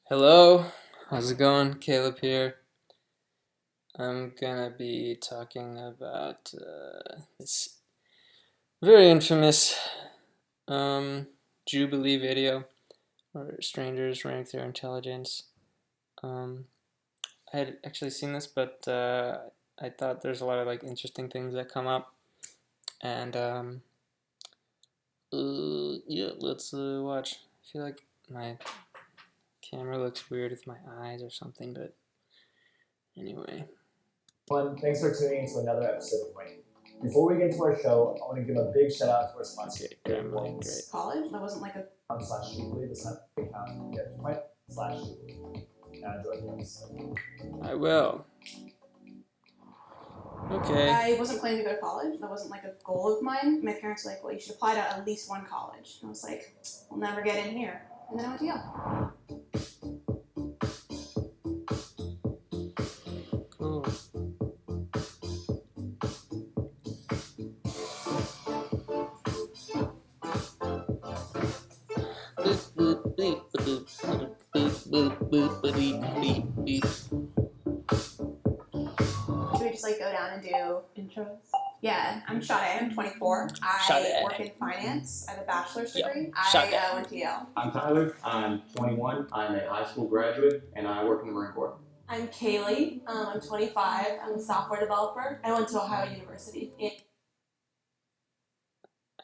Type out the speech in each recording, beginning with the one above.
Hello, how's it going? Caleb here. I'm gonna be talking about this very infamous Jubilee video where strangers rank their intelligence. Um, I had actually seen this, but I thought there's a lot of interesting things that come up, and yeah, let's watch. I feel like my camera looks weird with my eyes or something, but anyway. Thanks for tuning in to another episode of Rain. Before we get to our show, I want to give a big shout out to our sponsor, Calebheins. College, that wasn't like a /Jubilee, the Senate account, get point/Jubilee. Now enjoy this. I will. Okay. I wasn't planning to go to college. That wasn't like a goal of mine. My parents were like, well, you should apply to at least one college. And I was like, I'll never get in here. And then I went to Yale. Cool. Should we just like go down and do intros? Yeah, I'm Sade. I'm 24. I Sade. work in finance. I have a bachelor's degree. Sade. I went to Yale. I'm Tyler. I'm 21. I'm a high school graduate, and I work in the Marine Corps. I'm Kaylee. I'm 25. I'm a software developer. I went to Ohio University. I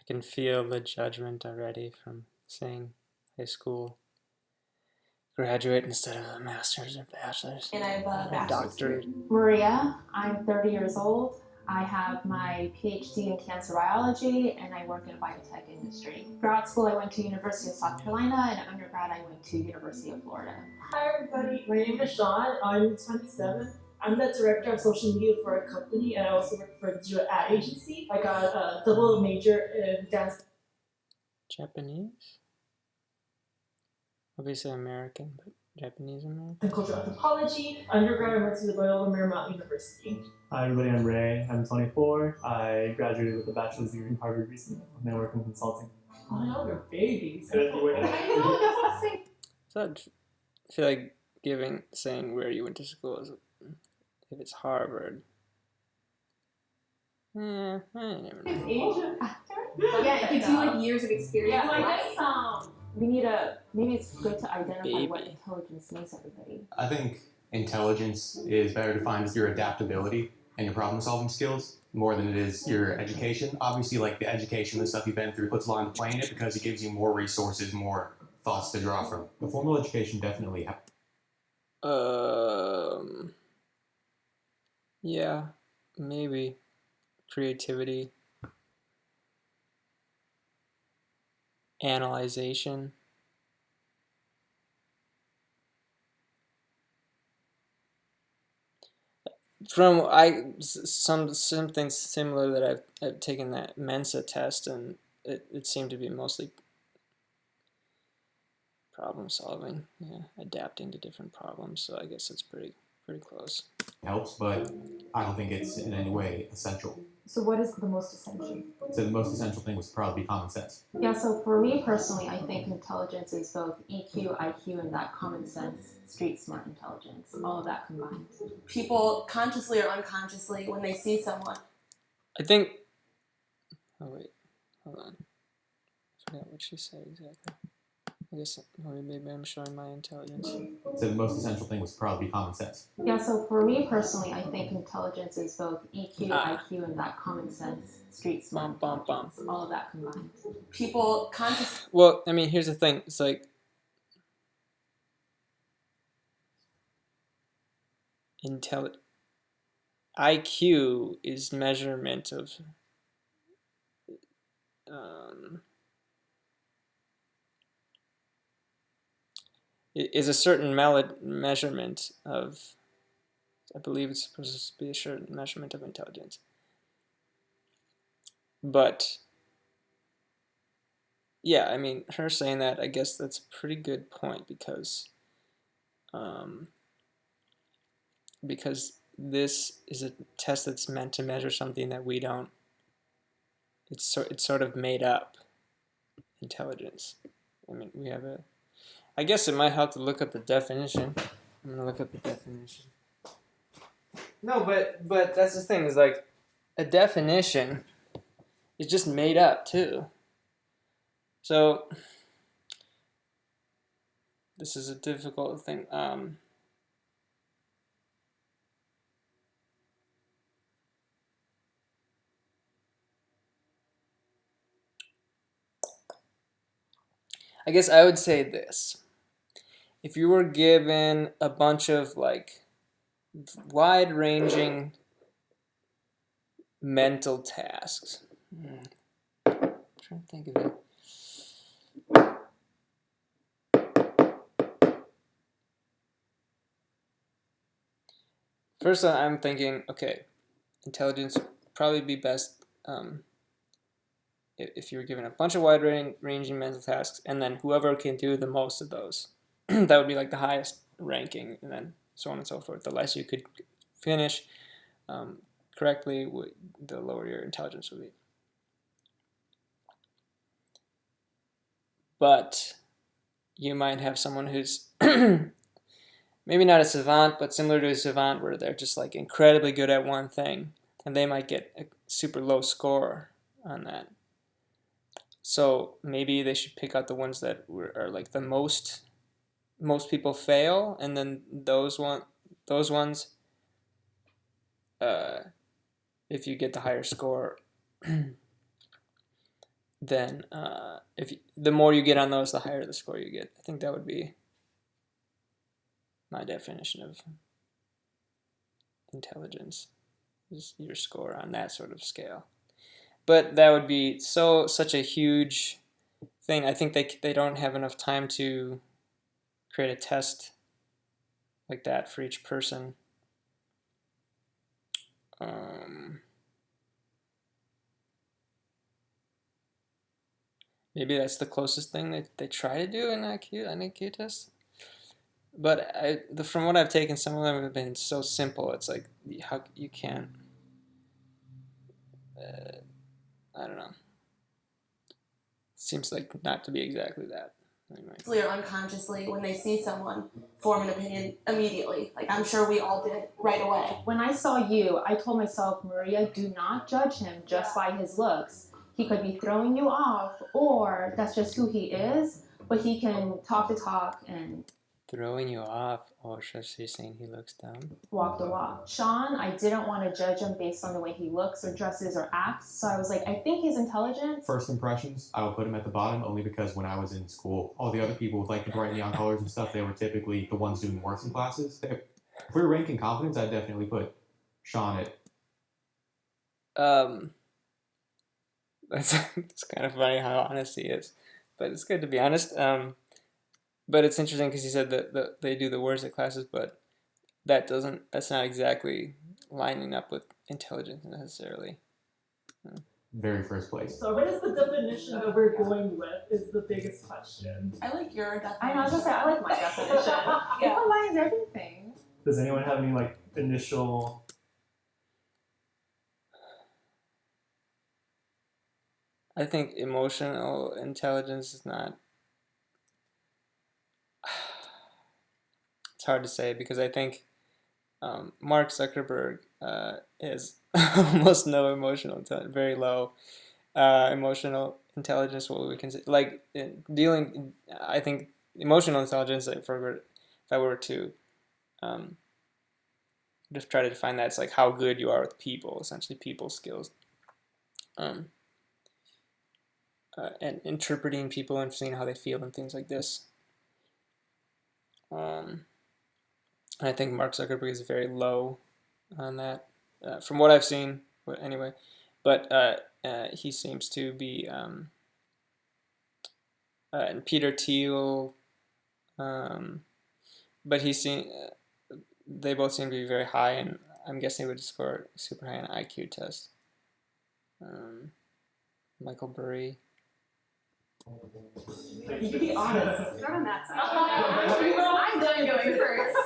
can feel the judgment already from saying high school graduate instead of a master's or bachelor's. And I have a A bachelor's doctorate. degree. Maria, I'm 30 years old. I have my PhD in cancer biology and I work in the biotech industry. Grad school, I went to University of South Carolina, and undergrad, I went to University of Florida. Hi everybody, my name is Sean. I'm 27. I'm the director of social media for a company, and I also work for a digital ad agency. I got a double major in dance. Japanese? Obviously American, but Japanese American. And cultural anthropology. Undergrad, I went to the Loyola Marymount University. Hi everybody, I'm Ray. I'm 24. I graduated with a bachelor's degree from Harvard recently, network and consulting. Oh no, they're babies. And then you went- I know, that's what I'm saying. So I feel like saying where you went to school is, if it's Harvard. I never know. It's Asian actor? Yeah, it gives you like years of experience. Yeah, so I guess maybe it's good to identify what Baby. intelligence means, everybody. I think intelligence is better defined as your adaptability and your problem-solving skills more than it is your education. Obviously, like the education, the stuff you've been through, puts a line to play in it because it gives you more resources, more thoughts to draw from. The formal education definitely helps. Yeah, maybe creativity, analyzation. From something similar that I've taken that Mensa test, and it seemed to be mostly problem solving, yeah, adapting to different problems. So I guess it's pretty close. Helps, but I don't think it's in any way essential. So what is the most essential? So the most essential thing was probably common sense. Yeah, so for me personally, I think intelligence is both EQ, IQ, and that common sense, street smart intelligence, all of that combined. People consciously or unconsciously, when they see someone. I think. Oh wait, hold on. I forgot what she said exactly. I guess maybe I'm showing my intelligence. So the most essential thing was probably common sense. Yeah, so for me personally, I think intelligence is both EQ, Ah. IQ, and that common sense, street smart Bum, bum, intelligence, all of that combined. People consciously. Well, I mean, here's the thing. It's like IQ is measurement of is a certain measurement of, I believe it's supposed to be a certain measurement of intelligence. But yeah, I mean, her saying that, I guess that's a pretty good point, because this is a test that's meant to measure something that we don't. It's sort of made up intelligence. I mean, we have a I guess it might help to look up the definition. I'm gonna look up the definition. No, but that's the thing, is like a definition is just made up too. So this is a difficult thing. I guess I would say this. If you were given a bunch of like wide-ranging mental tasks. I'm trying to think of it. First, I'm thinking, okay, intelligence would probably be best if you were given a bunch of wide-ranging mental tasks, and then whoever can do the most of those, that would be like the highest ranking, and then so on and so forth. The less you could finish correctly, the lower your intelligence would be. But you might have someone who's maybe not a savant, but similar to a savant, where they're just like incredibly good at one thing, and they might get a super low score on that. So maybe they should pick out the ones that are like the most people fail, and then those ones, if you get the higher score, then the more you get on those, the higher the score you get. I think that would be my definition of intelligence, is your score on that sort of scale. But that would be such a huge thing. I think they don't have enough time to create a test like that for each person. Maybe that's the closest thing they try to do an IQ test. But from what I've taken, some of them have been so simple. It's like how you can't. I don't know. Seems like not to be exactly that. Anyway. Or unconsciously, when they see someone, form an opinion immediately. Like I'm sure we all did right away. When I saw you, I told myself, Maria, do not judge him just by his looks. He could be throwing you off, or that's just who he is, but he can talk the talk and throwing you off, or just you saying he looks dumb? Walk the walk. Sean, I didn't want to judge him based on the way he looks or dresses or acts, so I was like, I think he's intelligent. First impressions, I would put him at the bottom only because when I was in school, all the other people with like the bright neon colors and stuff, they were typically the ones doing worse in classes. If we were ranking confidence, I'd definitely put Sean at. It's kind of funny how honest he is, but it's good to be honest. But it's interesting because he said that they do the worst at classes, but that's not exactly lining up with intelligence necessarily. Very first place. So what is the definition that we're going with is the biggest question. I like your definition. I know, I was gonna say, I like my definition. It combines everything. Does anyone have any like initial? I think emotional intelligence is not. It's hard to say because I think Mark Zuckerberg is almost no emotional intelligence, very low emotional intelligence. What we consider like dealing. I think emotional intelligence, if I were to just try to define that, it's like how good you are with people, essentially people skills. And interpreting people and seeing how they feel and things like this. And I think Mark Zuckerberg is very low on that, from what I've seen. But anyway, he seems to be, and Peter Thiel, but they both seem to be very high, and I'm guessing they would score super high on an IQ test. Michael Burry. You can be honest. Start on that side. I'm done going first.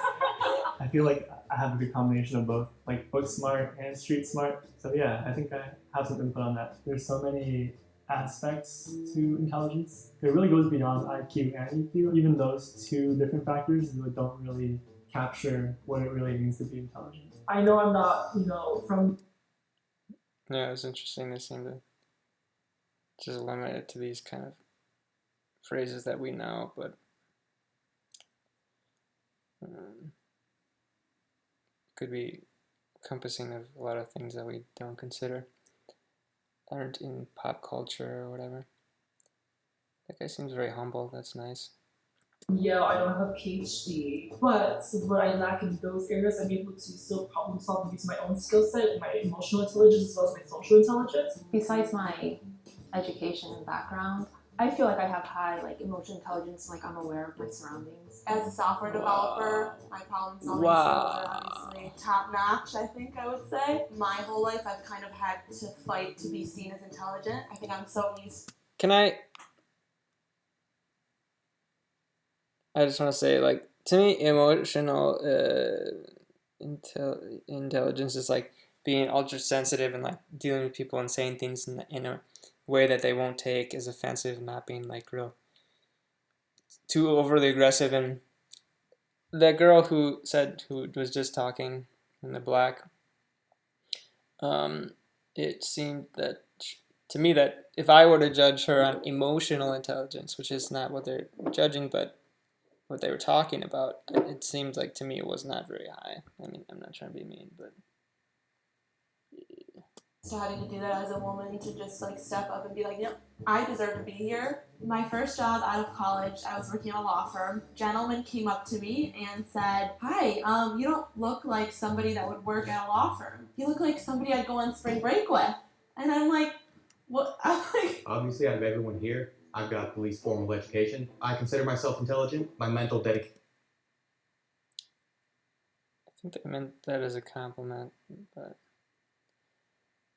I feel like I have a good combination of both, like book smart and street smart. So yeah, I think I have some input on that. There's so many aspects to intelligence. It really goes beyond IQ and EQ. Even those two different factors don't really capture what it really means to be intelligent. I know I'm not, from. Yeah, it's interesting. They seem to just limit it to these kind of phrases that we know, but could be encompassing of a lot of things that we don't consider, aren't in pop culture or whatever. That guy seems very humble. That's nice. Yeah, I don't have PhD, but what I lack in those areas, I'm able to still problem solve and use my own skill set, my emotional intelligence as well as my social intelligence. Besides my education and background, I feel like I have high emotional intelligence. Like I'm aware of my surroundings. As a software developer, my problem solving skills are obviously top notch, I think I would say. My whole life I've kind of had to fight to be seen as intelligent. I think I'm so used. Can I just want to say, to me, emotional intelligence is like being ultra sensitive and dealing with people and saying things in a way that they won't take as offensive, not being real too overly aggressive. And that girl who was just talking in the black, it seemed that to me that if I were to judge her on emotional intelligence, which is not what they're judging, but what they were talking about, it seemed like to me it was not very high. I mean, I'm not trying to be mean, but So having to do that as a woman to just step up and be like, yep, I deserve to be here. My first job out of college, I was working at a law firm. A gentleman came up to me and said, hi, you don't look like somebody that would work at a law firm. You look like somebody I'd go on spring break with. And I'm like, what? Obviously, out of everyone here, I've got the least formal education. I consider myself intelligent. My mental dedication. I think they meant that as a compliment, but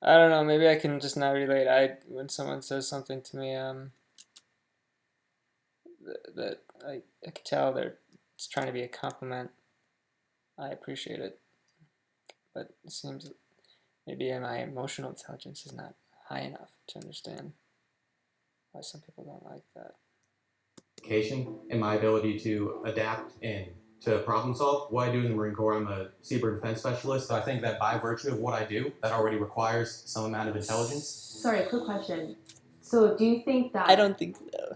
I don't know. Maybe I can just not relate. When someone says something to me, that I can tell it's trying to be a compliment. I appreciate it, but it seems maybe my emotional intelligence is not high enough to understand why some people don't like that. Education and my ability to adapt and to problem solve. What I do in the Marine Corps, I'm a cyber defense specialist. So I think that by virtue of what I do, that already requires some amount of intelligence. Sorry, quick question. So do you think that I don't think so.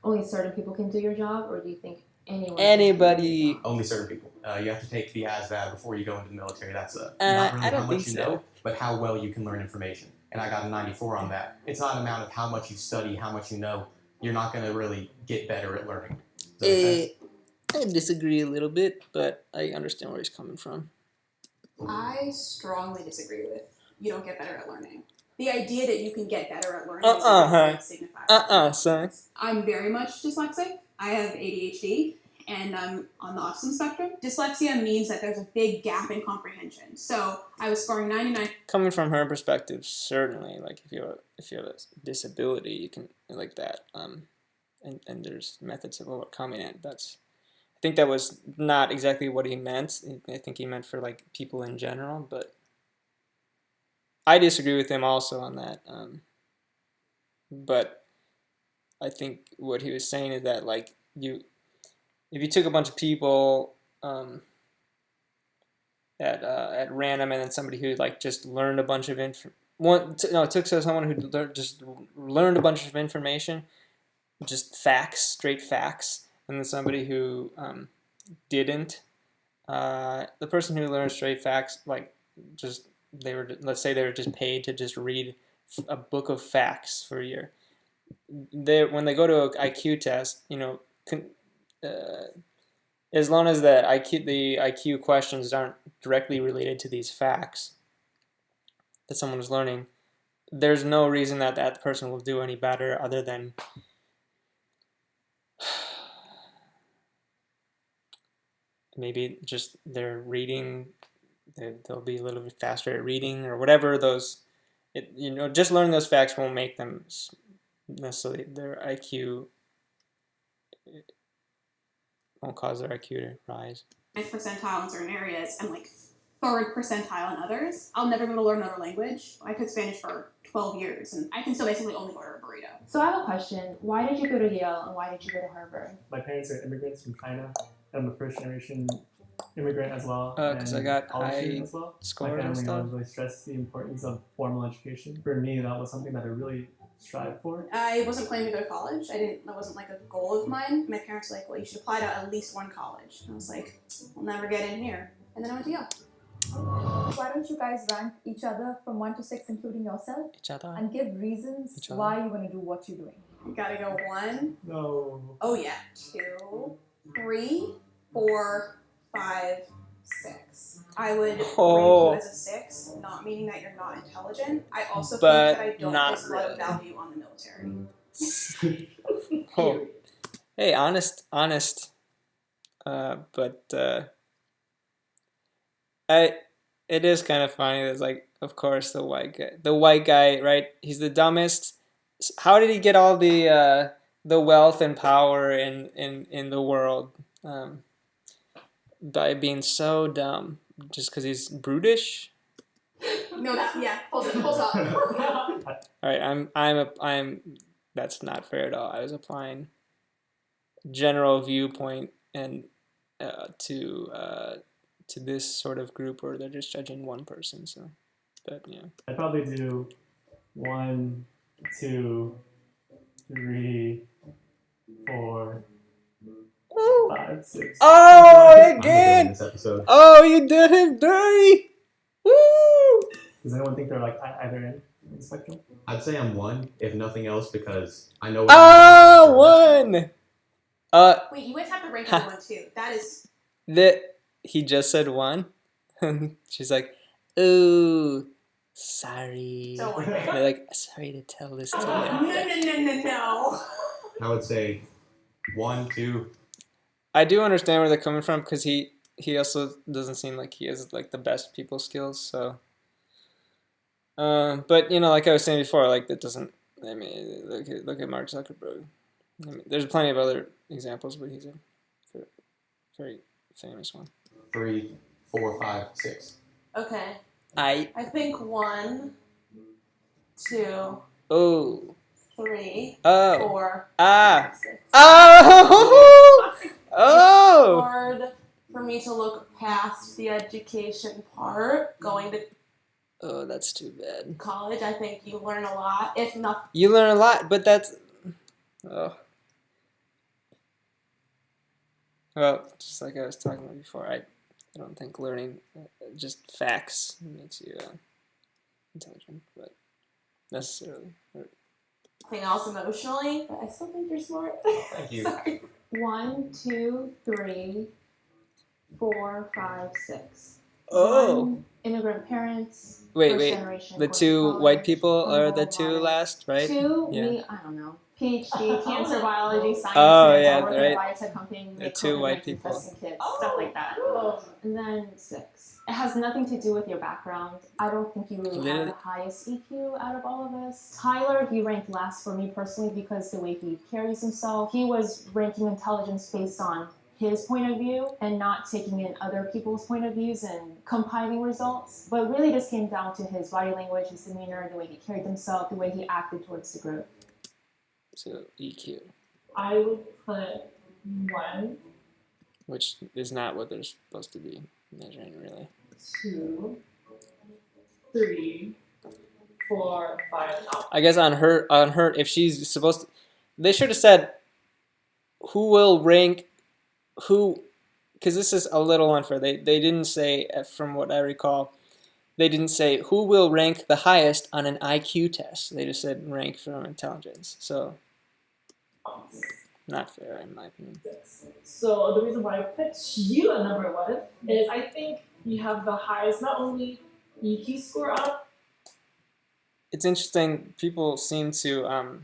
Only certain people can do your job, or do you think anyone? Anybody. Only certain people. You have to take the ASVAB before you go into the military. That's not really I don't how much think you so. know, but how well you can learn information. And I got a 94 on that. It's not an amount of how much you study, how much you know. You're not going to really get better at learning. I disagree a little bit, but I understand where he's coming from. I strongly disagree with you don't get better at learning. The idea that you can get better at learning is a great signifier. Son. I'm very much dyslexic. I have ADHD, and I'm on the autism spectrum. Dyslexia means that there's a big gap in comprehension. So I was scoring 99. Coming from her perspective, certainly, if you have a disability, you can that. And there's methods of overcoming it. I think that was not exactly what he meant. I think he meant for people in general, but I disagree with him also on that. But I think what he was saying is that if you took a bunch of people at random, and then somebody who just learned a bunch of took someone who just learned a bunch of information, just facts, straight facts, and then somebody who didn't. The person who learned straight facts, let's say they were just paid to just read a book of facts for a year. When they go to an IQ test, as long as the IQ questions aren't directly related to these facts that someone is learning, there's no reason that person will do any better other than maybe just their reading. They'll be a little bit faster at reading or whatever just learning those facts won't make them necessarily their IQ. Won't cause their IQ to rise. 9th percentile in certain areas and 3rd percentile in others. I'll never be able to learn another language. I took Spanish for 12 years, and I can still basically only order a burrito. So I have a question. Why did you go to Yale and why did you go to Harvard? My parents are immigrants from China. I'm a first generation immigrant as well. Because I got college high student as well. scores My and family stuff. always really stressed the importance of formal education. For me, that was something that I really strived for. I wasn't planning to go to college. That wasn't like a goal of mine. My parents were like, well, you should apply to at least one college. And I was like, I'll never get in here. And then I went to Yale. Why don't you guys rank each other from 1 to 6, including yourself, Each other. and give reasons Each other. why you want to do what you're doing? You gotta go 1. No. Oh yeah. 2, 3, 4, 5, 6. I would rank you as a 6, not meaning that you're not intelligent. I also think that I don't place a lot of value on the military. Oh. Hey, honest. It is kind of funny. There's like, of course, the white guy, right? He's the dumbest. How did he get all the wealth and power in the world? By being so dumb, just because he's brutish. No, full stop. All right, I'm. That's not fair at all. I was applying general viewpoint and to this sort of group where they're just judging one person. So, but yeah. I'd probably do 1, 2, 3, 4, 5, 6. Oh, again! This episode. Oh, you did him dirty! Woo! Does anyone think they're like either end of the spectrum? I'd say I'm 1, if nothing else, because I know. Oh, 1! Wait, you guys have to rank everyone too. That is. He just said 1. She's like, ooh, sorry. So one. They're like, sorry to tell this to you. No. I would say 1, 2. I do understand where they're coming from because he also doesn't seem like he has like the best people skills. So, but like I was saying before, like that doesn't. I mean, look at Mark Zuckerberg. I mean, there's plenty of other examples, but he's a very famous one. 3, 4, 5, 6. Okay. I think 1, 2, oh 3, oh 4, ah 5, 6. oh oh. Hard for me to look past the education part. Going to Oh, that's too bad. college, I think you learn a lot. If not, You learn a lot, but that's oh. Well, just like I was talking about before, I don't think learning just facts makes you intelligent, but necessarily. anything else emotionally, but I still think you're smart. Thank you. Sorry. 1, 2, 3, 4, 5, 6. Oh. 1, immigrant parents. Wait. generation, The going to 2 college, white people going to are the college 2 audit. last, right? 2, Yeah. me, I don't know. PhD, cancer biology, science. Oh, yeah, I work right. in a biotech company. The Make 2 white COVID-19 people. tests in kids, stuff like that. And then 6. It has nothing to do with your background. I don't think you really have the highest EQ out of all of us. Tyler, he ranked last for me personally because the way he carries himself. He was ranking intelligence based on his point of view and not taking in other people's point of views and compiling results. But really just came down to his body language, his demeanor, the way he carried himself, the way he acted towards the group. So EQ. I would put 1, Which is not what they're supposed to be measuring, really. 2, 3, 4, 5. I guess on her, if she's supposed to, they should have said who will rank who, because this is a little unfair. They didn't say, from what I recall, they didn't say who will rank the highest on an IQ test. They just said rank from intelligence. So not fair in my opinion. So the reason why I picked you at number 1 is I think you have the highest not only EQ score up. It's interesting. People seem to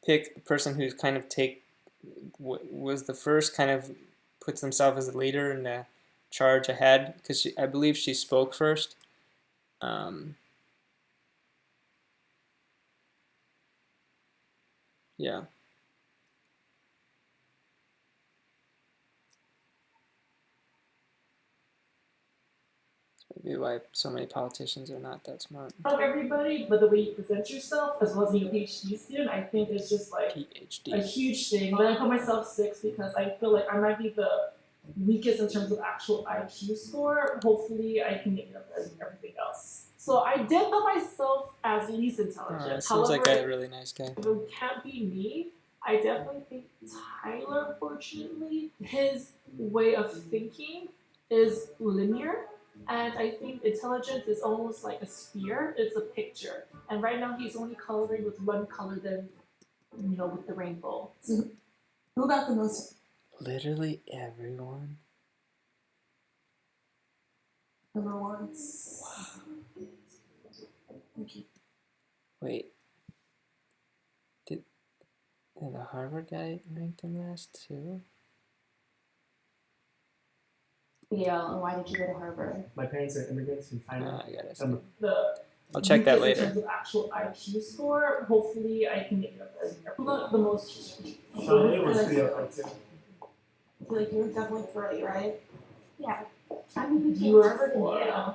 pick the person who's kind of was the first kind of puts themselves as a leader and the charge ahead because I believe she spoke first. Yeah. Maybe why so many politicians are not that smart. From everybody, but the way you present yourself, as well as being a PhD student, I think is just like PhD. a huge thing. But I put myself 6 because I feel like I might be the weakest in terms of actual IQ score. Hopefully, I can make it up as everything else. So I did put myself as least intelligent. Seems like However, a really nice guy. if it can't be me, I definitely think Tyler, fortunately, his way of thinking is linear. And I think intelligence is almost like a sphere, it's a picture. And right now he's only coloring with one color than, with the rainbow. So who got the most? Literally everyone. Number ones. Wow. Thank you. Wait. Did the Harvard guy ranked him last too? Yeah, and why did you go to Harvard? My parents are immigrants from China. I gotta see. The I'll check that weakest in later. terms of actual IQ score, hopefully I can make it up as who got the most. Shanae was pretty upright too. I feel like you were definitely 3, right? Yeah. I mean, You were Harvard, 4. yeah.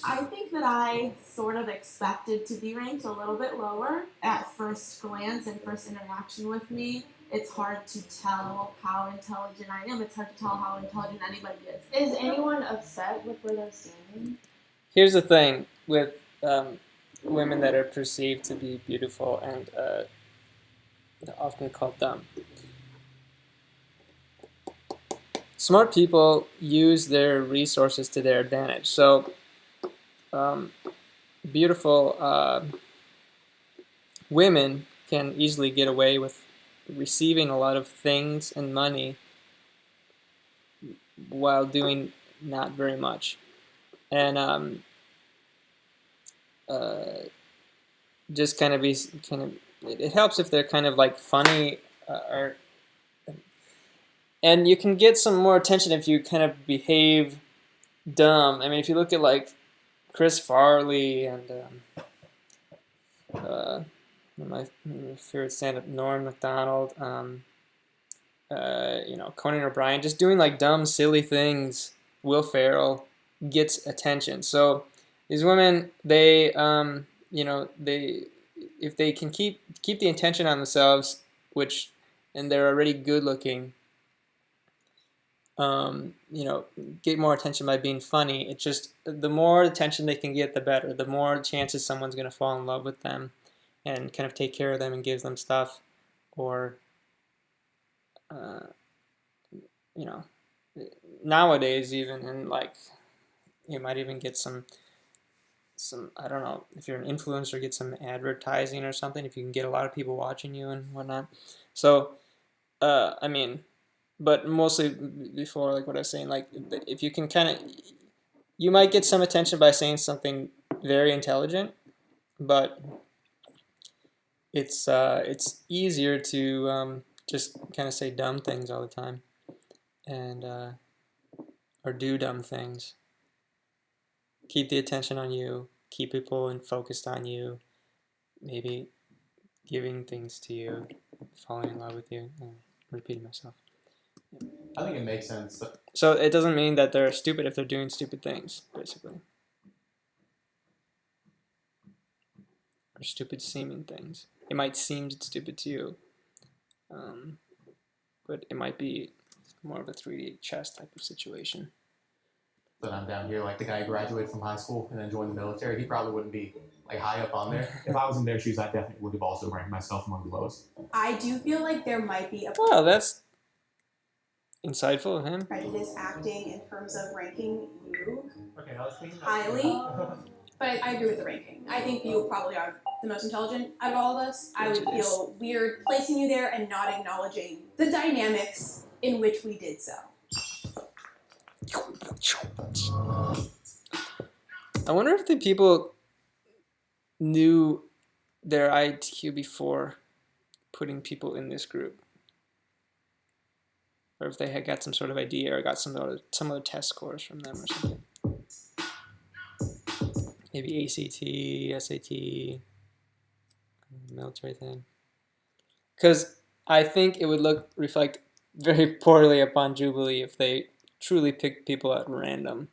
I think that I sort of expected to be ranked a little bit lower at first glance and first interaction with me. It's hard to tell how intelligent I am. It's hard to tell how intelligent anybody is. Is anyone upset with where they're standing? Here's the thing with women that are perceived to be beautiful and often called dumb. Smart people use their resources to their advantage. So, beautiful women can easily get away with receiving a lot of things and money while doing not very much. And just it helps if they're kind of like funny and you can get some more attention if you kind of behave dumb. I mean, if you look at like Chris Farley and my favorite stand-up, Norm Macdonald, Conan O'Brien, just doing like dumb, silly things. Will Ferrell gets attention. So these women, they if they can keep the attention on themselves, and they're already good looking, get more attention by being funny. It's just the more attention they can get, the better. The more chances someone's going to fall in love with them and kind of take care of them and give them stuff, or nowadays even, and like you might even get some I don't know, if you're an influencer, get some advertising or something if you can get a lot of people watching you and whatnot. So but mostly before, like what I was saying, like if you can you might get some attention by saying something very intelligent, but it's easier to just kind of say dumb things all the time, and or do dumb things. Keep the attention on you, keep people focused on you, maybe giving things to you, falling in love with you. Repeating myself. I think it makes sense. So it doesn't mean that they're stupid if they're doing stupid things, basically. Or stupid seeming things. It might seem stupid to you, but it might be more of a 3D chess type of situation. But I'm down here, like the guy who graduated from high school and then joined the military, he probably wouldn't be like high up on there. If I was in their shoes, I definitely would have also ranked myself among the lowest. I do feel like there might be a Well, that's insightful of him. prejudice acting in terms of ranking you Okay, I was thinking highly, but I agree with the ranking. I think you probably are the most intelligent out of all of us. I would feel weird placing you there and not acknowledging the dynamics in which we did so. I wonder if the people knew their IQ before putting people in this group, or if they had got some sort of idea or got some other test scores from them or something. Maybe ACT, SAT, military thing. Because I think it would reflect very poorly upon Jubilee if they truly pick people at random.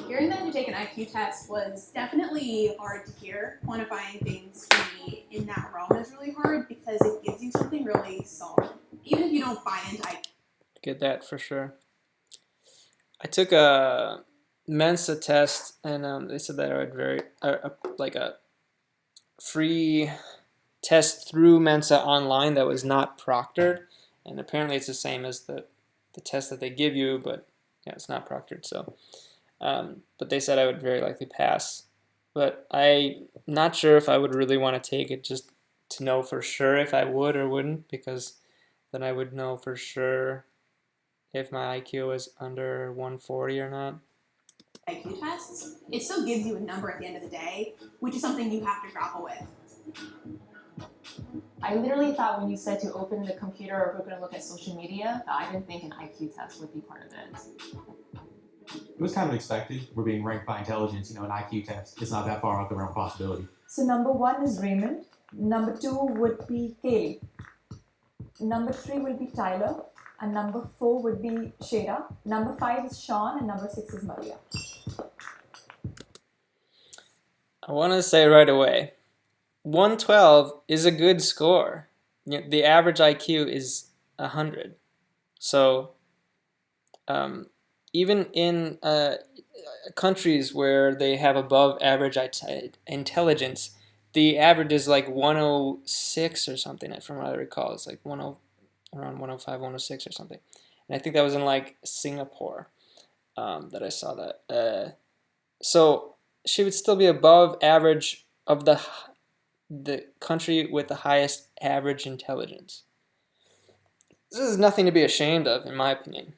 Hearing that you take an IQ test was definitely hard to hear. Quantifying things for me in that realm is really hard because it gives you something really solid, even if you don't buy into IQ. Get that for sure. I took a Mensa test, and they said that I would like a free test through Mensa online that was not proctored, and apparently it's the same as the test that they give you, but yeah, it's not proctored. So, but they said I would very likely pass, but I'm not sure if I would really want to take it just to know for sure if I would or wouldn't, because then I would know for sure if my IQ was under 140 or not. IQ tests, it still gives you a number at the end of the day, which is something you have to grapple with. I literally thought when you said to open the computer or we're going to look at social media, that I didn't think an IQ test would be part of it. It was kind of expected. We're being ranked by intelligence, an IQ test. It's not that far off the realm of possibility. So number 1 is Raymond. Number 2 would be Caleb. Number 3 will be Tyler. And number 4 would be Shada. Number 5 is Sean, and number 6 is Maria. I want to say right away, 112 is a good score. The average IQ is 100. So even in countries where they have above average intelligence, the average is like 106 or something. From what I recall, it's like around 105, 106 or something. And I think that was in like Singapore that I saw that. So she would still be above average of the country with the highest average intelligence. This is nothing to be ashamed of, in my opinion.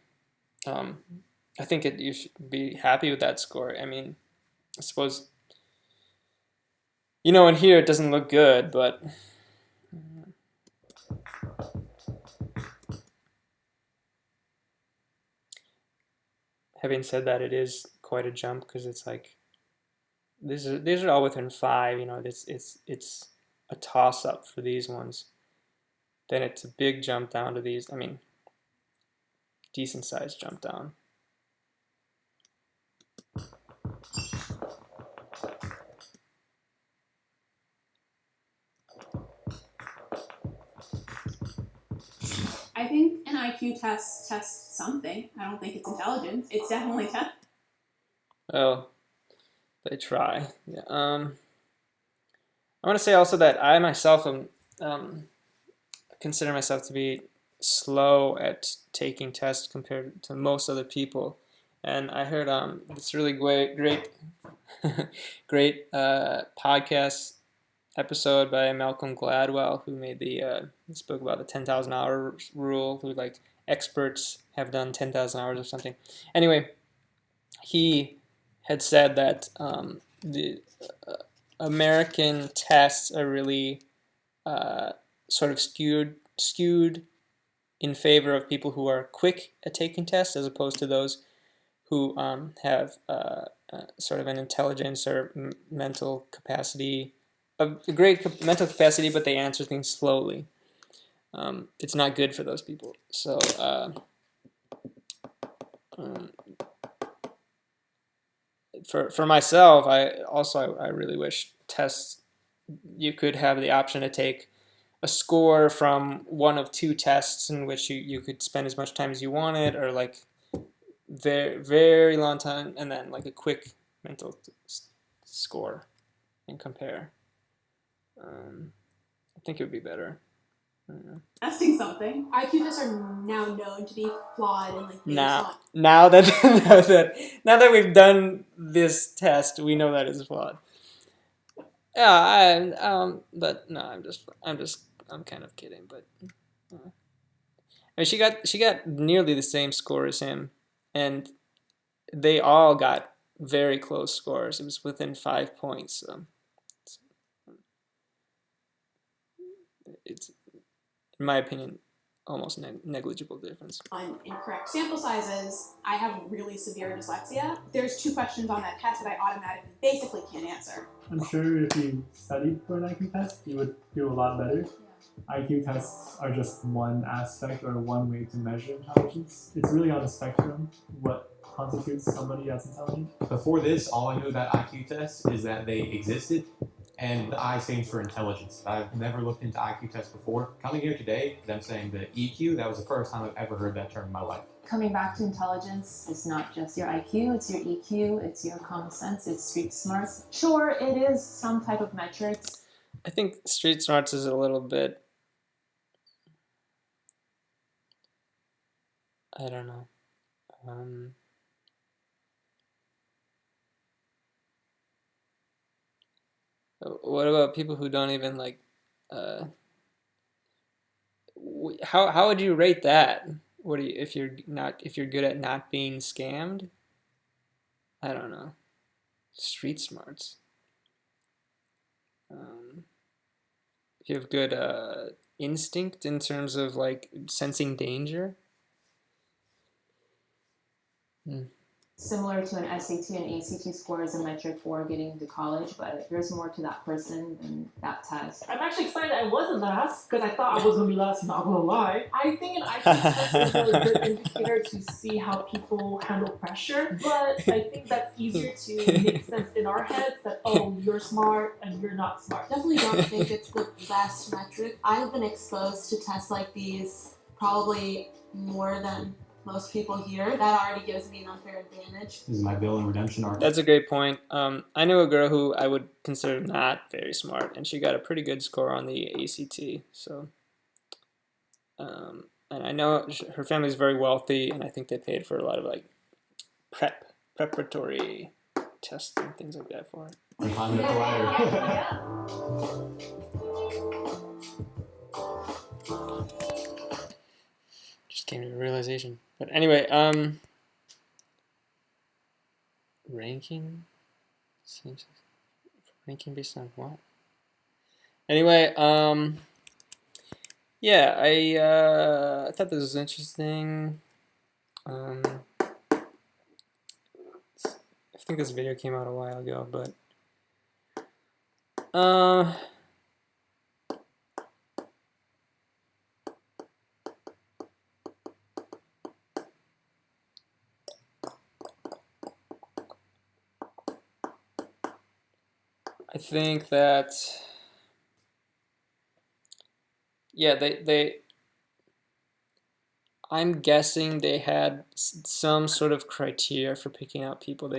I think you should be happy with that score. I mean, I suppose, in here it doesn't look good, but having said that, it is quite a jump because it's like these are all within 5. It's a toss up for these ones. Then it's a big jump down to these. I mean, decent sized jump down. I think an IQ test tests something. I don't think it's intelligence. It's definitely test. Oh, they try. Yeah. I want to say also that I myself am consider myself to be slow at taking tests compared to most other people, and I heard this really great podcast episode by Malcolm Gladwell, who made spoke about the 10,000 hour rule, who like experts have done 10,000 hours or something. Anyway, he had said that the American tests are really sort of skewed in favor of people who are quick at taking tests, as opposed to those who have sort of an intelligence or mental capacity, a great mental capacity, but they answer things slowly. It's not good for those people. So for myself, I really wish tests, you could have the option to take a score from one of 2 tests in which you could spend as much time as you wanted, or like very, very long time, and then like a quick mental score and compare. I think it would be better. Testing something. IQ tests are now known to be flawed and like now that we've done this test, we know that it's flawed. Yeah, but no, I'm kind of kidding. But I mean, she got nearly the same score as him, and they all got very close scores. It was within 5 points. So it's, in my opinion, almost negligible difference. On incorrect sample sizes, I have really severe dyslexia. There's 2 questions on that test that I automatically basically can't answer. I'm sure if you studied for an IQ test, you would do a lot better. IQ tests are just one aspect or one way to measure intelligence. It's really on a spectrum what constitutes somebody as intelligent. Before this, all I knew about IQ tests is that they existed, and the I stands for intelligence. I've never looked into IQ tests before. Coming here today, them saying the EQ, that was the first time I've ever heard that term in my life. Coming back to intelligence, it's not just your IQ, it's your EQ, it's your common sense, it's street smarts. Sure, it is some type of metrics. I think street smarts is a little bit, I don't know. What about people who don't even like? How would you rate that? What do you if you're good at not being scammed? I don't know. Street smarts. If you have good instinct in terms of like sensing danger. Similar to an SAT and ACT score is a metric for getting to college, but there's more to that person than that test. I'm actually excited I wasn't last because I thought I was going to be last, not going to lie. I think an IQ test is a good indicator to see how people handle pressure, but I think that's easier to make sense in our heads that, oh, you're smart and you're not smart. Definitely don't think it's the best metric. I've been exposed to tests like these probably more than most people here. That already gives me an unfair advantage. This is my villain redemption arc. That's a great point. I knew a girl who I would consider not very smart, and she got a pretty good score on the ACT. So, and I know her family's very wealthy, and I think they paid for a lot of like preparatory tests and things like that for her. I'm climbing up the ladder. Just came to a realization. But anyway, ranking based on what? Anyway, yeah, I thought this was interesting. I think this video came out a while ago, but I think that, yeah, I'm guessing they had some sort of criteria for picking out people.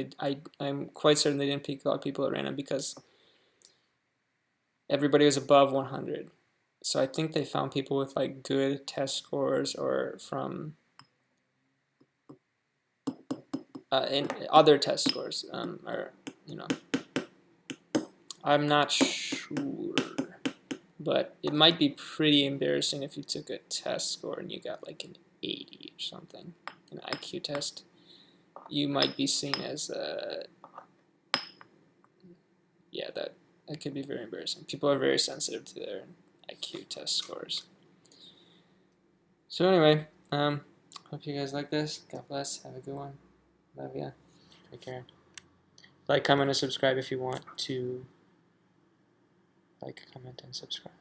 I'm quite certain they didn't pick out people at random because everybody was above 100. So I think they found people with like good test scores or from in other test scores, or you know. I'm not sure, but it might be pretty embarrassing if you took a test score and you got like an 80 or something, an IQ test. You might be seen as yeah, that could be very embarrassing. People are very sensitive to their IQ test scores. So anyway, hope you guys like this. God bless. Have a good one. Love ya. Take care. Like, comment, and subscribe if you want to. Like, comment, and subscribe.